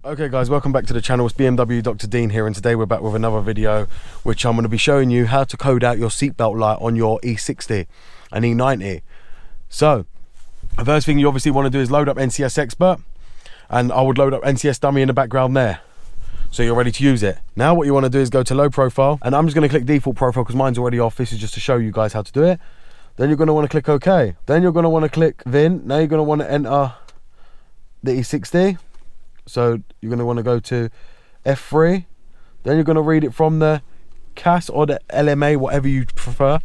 Okay guys, welcome back to the channel. It's BMW Dr. Dean here, and today we're back with another video which I'm going to be showing you how to code out your seatbelt light on your E60 and E90. So the first thing you obviously want to do is load up NCS Expert, and I would load up NCS Dummy in the background there so you're ready to use it. Now what you want to do is go to low profile, and I'm just going to click default profile because mine's already off. This is just to show you guys how to do it. Then you're going to want to click OK. Then you're going to want to click VIN. Now you're going to want to enter the E60. So you're going to want to go to F3. Then you're going to read it from the CAS or the LMA, whatever you prefer.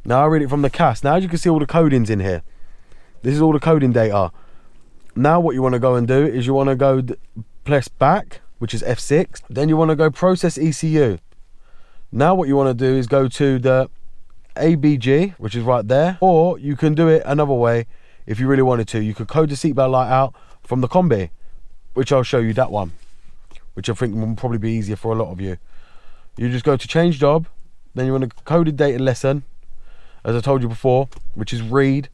Now I read it from the CAS. Now as you can see, all the coding's in here. This is all the coding data. Now what you want to go and do is you want to go press back, which is F6. Then you want to go process ECU. Now what you want to do is go to the ABG, which is right there. Or you can do it another way if you really wanted to. You could code the seatbelt light out from the combi, which I'll show you that one, which I think will probably be easier for a lot of you. You just go to change job, then you want to code the data lesson, as I told you before, which is read.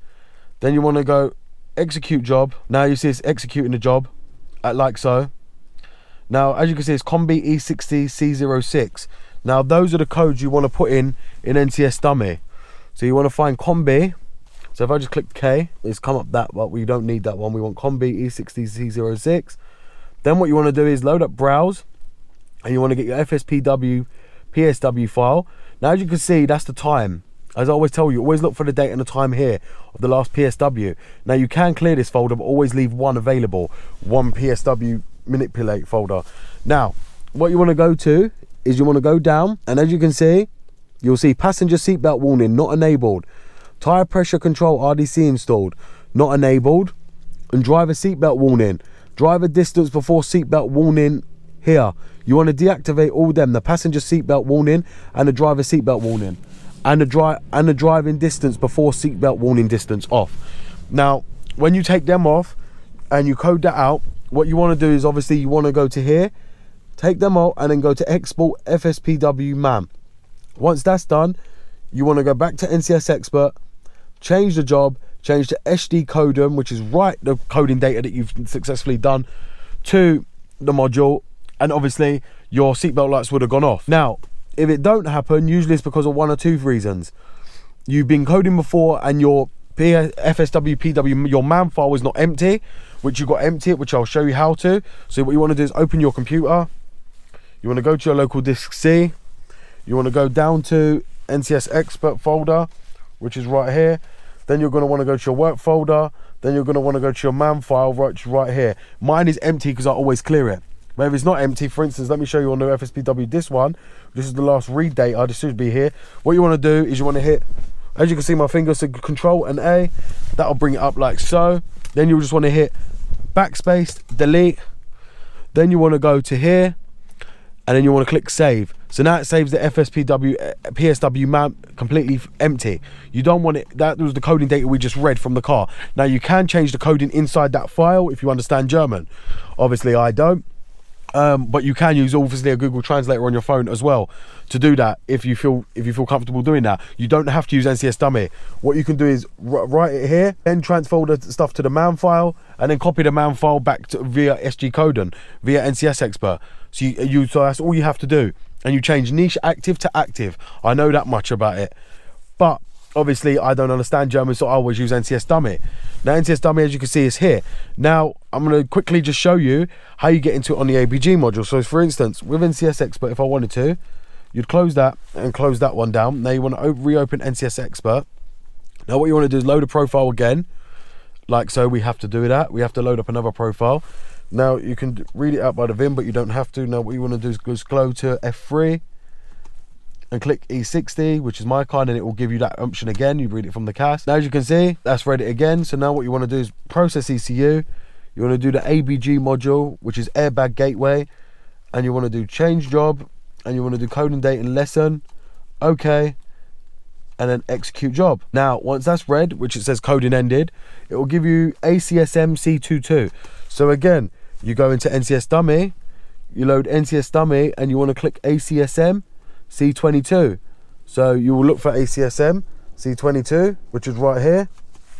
Then you want to go execute job. Now you see it's executing the job like so. Now as you can see, it's combi E60 C06. Now those are the codes you want to put in NCS Dummy. So you want to find combi. So if I just click K, it's come up that, but we don't need that one. We want combi E60 C06. Then what you want to do is load up browse, and you want to get your FSPW PSW file. Now as you can see, that's the time. As I always tell you, always look for the date and the time here of the last PSW. Now you can clear this folder, but always leave one available, one PSW manipulate folder. Now what you want to go to is you want to go down, and as you can see, you'll see passenger seatbelt warning not enabled, tire pressure control RDC installed not enabled, and driver seatbelt warning, driver distance before seatbelt warning here. You want to deactivate all them, the passenger seatbelt warning and the driver seatbelt warning, and the driving distance before seatbelt warning distance off. Now when you take them off and you code that out, what you want to do is obviously you want to go to here, take them out, and then go to export FSPW MAM. Once that's done, you want to go back to NCS Expert, change the job, change to SD codem, which is write the coding data that you've successfully done to the module, and obviously your seatbelt lights would have gone off. Now if it don't happen, usually it's because of one or two reasons. You've been coding before and your FSW PW, your MAM file is not empty, which you got to empty it, which I'll show you how to. So what you want to do is open your computer, you want to go to your local disk C, you want to go down to NCS Expert folder, which is right here. Then you're going to want to go to your work folder. Then you're going to want to go to your MAM file, right here. Mine is empty because I always clear it. But if it's not empty, for instance, let me show you on the FSPW this one. This is the last read data. This should be here. What you want to do is you want to hit, as you can see my fingers, so Control and A. That'll bring it up like so. Then you'll just want to hit backspace, delete. Then you want to go to here, and then you want to click save. So now it saves the FSPW PSW MAM completely empty. You don't want it. That was the coding data we just read from the car. Now you can change the coding inside that file if you understand German. Obviously I don't, but you can use obviously a Google Translator on your phone as well to do that if you feel comfortable doing that. You don't have to use NCS Dummy. What you can do is write it here, then transfer the stuff to the MAM file, and then copy the MAM file back to via SG Codon via NCS Expert. So that's all you have to do, and you change niche active to active. I know that much about it, but obviously I don't understand German, so I always use NCS Dummy. Now NCS Dummy, as you can see, is here. Now I'm going to quickly just show you how you get into it on the ABG module. So for instance, with NCS Expert, if I wanted to, you'd close that and close that one down. Now you want to reopen NCS Expert. Now what you want to do is load a profile again, like so. We have to do that. We have to load up another profile. Now you can read it out by the VIN, but you don't have to. Now what you want to do is just go to F3 and click E60, which is my kind, and it will give you that option again. You read it from the CAS. Now as you can see, that's read it again. So now what you want to do is process ECU. You want to do the ABG module, which is airbag gateway, and you want to do change job, and you want to do coding date and lesson, okay, and then execute job. Now once that's read, which it says coding ended, it will give you ACSM C22. So again, you go into NCS Dummy, you load NCS Dummy, and you want to click ACSM C22. So you will look for ACSM C22, which is right here.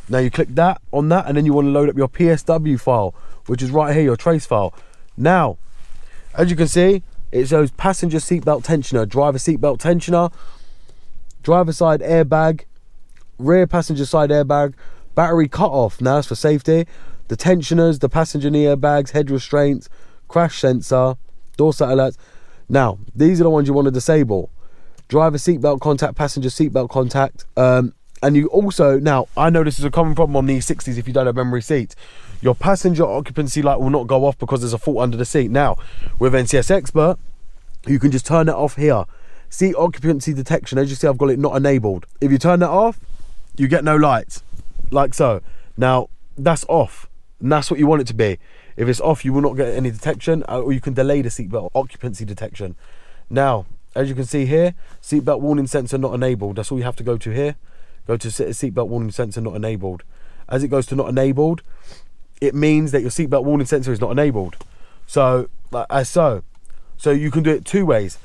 Now you click that on that, and then you want to load up your PSW file, which is right here, your trace file. Now, as you can see, it shows passenger seatbelt tensioner, driver seatbelt tensioner, driver side airbag, rear passenger side airbag, battery cut off. Now that's for safety. The tensioners, the passenger knee airbags, head restraints, crash sensor, door sat alerts. Now, these are the ones you want to disable. Driver seatbelt contact, passenger seatbelt contact. And you also, now, I know this is a common problem on the E60s if you don't have memory seats. Your passenger occupancy light will not go off because there's a fault under the seat. Now, with NCS Expert, you can just turn it off here. Seat occupancy detection, as you see, I've got it not enabled. If you turn that off, you get no lights, like so. Now, that's off, and that's what you want it to be. If it's off, you will not get any detection, or you can delay the seatbelt occupancy detection. Now, as you can see here, seatbelt warning sensor not enabled. That's all you have to go to here. Go to seatbelt warning sensor not enabled. As it goes to not enabled, it means that your seatbelt warning sensor is not enabled. So, as so. So you can do it two ways.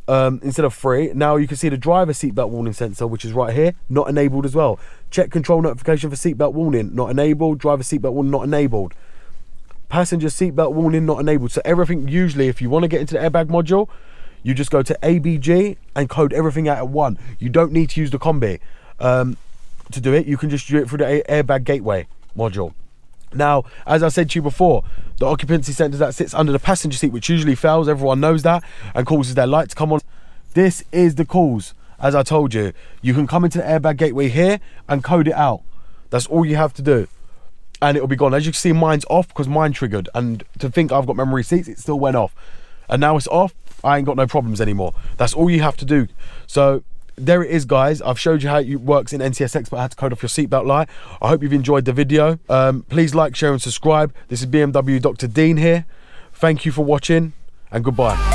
Instead of three. Now you can see the driver seatbelt warning sensor, which is right here, not enabled as well. Check control notification for seatbelt warning, not enabled. Driver seatbelt warning, not enabled. Passenger seatbelt warning, not enabled. So everything, usually if you want to get into the airbag module, you just go to ABG and code everything out at one. You don't need to use the combi to do it. You can just do it through the airbag gateway module. Now, as I said to you before, the occupancy sensor that sits under the passenger seat, which usually fails, everyone knows that, and causes their light to come on. This is the cause, as I told you. You can come into the airbag gateway here and code it out. That's all you have to do. And it'll be gone. As you can see, mine's off because mine triggered. And to think I've got memory seats, it still went off. And now it's off, I ain't got no problems anymore. That's all you have to do. So, there it is, guys. I've showed you how it works in NCS Expert, how to code off your seatbelt light. I hope you've enjoyed the video. Please like, share and subscribe. This is BMW Dr. Dean here. Thank you for watching and goodbye.